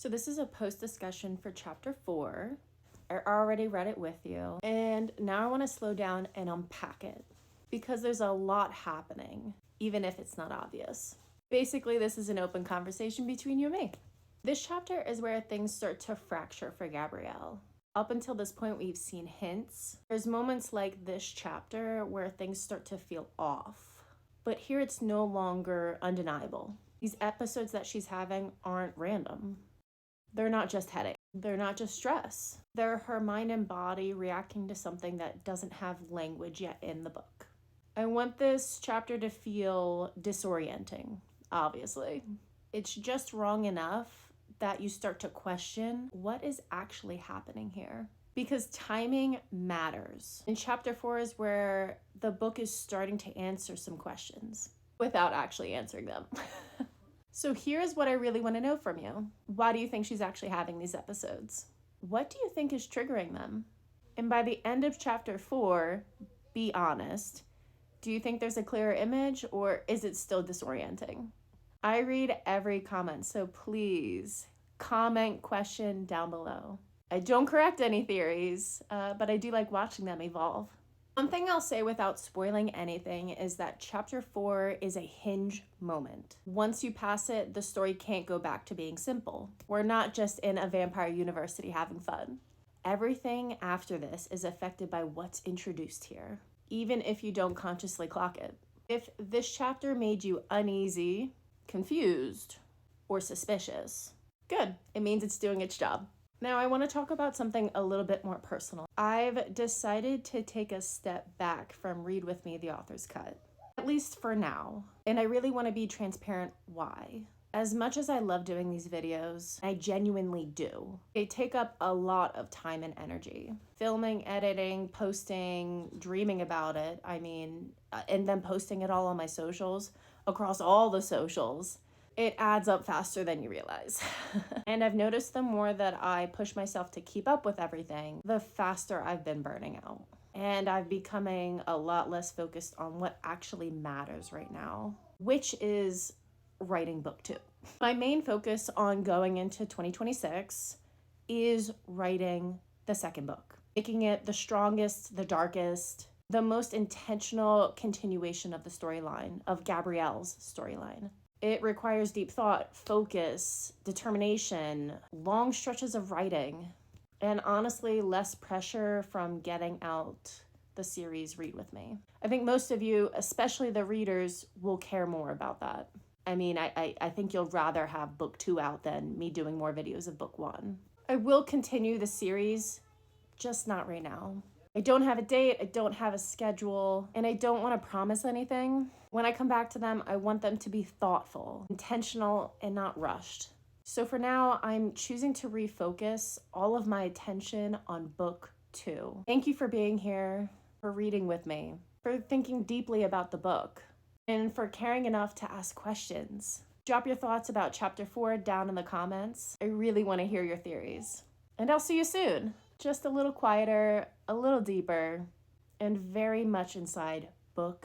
So this is a post discussion for chapter 4. I already read it with you. And now I want to slow down and unpack it because there's a lot happening, even if it's not obvious. Basically, this is an open conversation between you and me. This chapter is where things start to fracture for Gabrielle. Up until this point, we've seen hints. There's moments like this chapter where things start to feel off. But here it's no longer undeniable. These episodes that she's having aren't random. They're not just headache. They're not just stress. They're her mind and body reacting to something that doesn't have language yet in the book. I want this chapter to feel disorienting, obviously. It's just wrong enough that you start to question what is actually happening here. Because timing matters. And chapter 4 is where the book is starting to answer some questions without actually answering them. So here's what I really want to know from you. Why do you think she's actually having these episodes? What do you think is triggering them? And by the end of chapter 4, be honest, do you think there's a clearer image or is it still disorienting? I read every comment, so please comment, question down below. I don't correct any theories, but I do like watching them evolve. One thing I'll say without spoiling anything is that chapter 4 is a hinge moment. Once you pass it, the story can't go back to being simple. We're not just in a vampire university having fun. Everything after this is affected by what's introduced here, even if you don't consciously clock it. If this chapter made you uneasy, confused, or suspicious, good. It means it's doing its job. Now I want to talk about something a little bit more personal. I've decided to take a step back from Read With Me, the author's cut, at least for now. And I really want to be transparent why. As much as I love doing these videos, I genuinely do. They take up a lot of time and energy. Filming, editing, posting, dreaming about it, and then posting it all on my socials, across all the socials. It adds up faster than you realize. And I've noticed the more that I push myself to keep up with everything, the faster I've been burning out. And I'm becoming a lot less focused on what actually matters right now, which is writing book 2. My main focus on going into 2026 is writing the second book, making it the strongest, the darkest, the most intentional continuation of the storyline, of Gabrielle's storyline. It requires deep thought, focus, determination, long stretches of writing, and honestly, less pressure from getting out the series Read With Me. I think most of you, especially the readers, will care more about that. I think you'll rather have book 2 out than me doing more videos of book 1. I will continue the series, just not right now. I don't have a date, I don't have a schedule, and I don't want to promise anything. When I come back to them, I want them to be thoughtful, intentional, and not rushed. So for now, I'm choosing to refocus all of my attention on book 2. Thank you for being here, for reading with me, for thinking deeply about the book, and for caring enough to ask questions. Drop your thoughts about chapter 4 down in the comments. I really want to hear your theories. And I'll see you soon. Just a little quieter, a little deeper, and very much inside book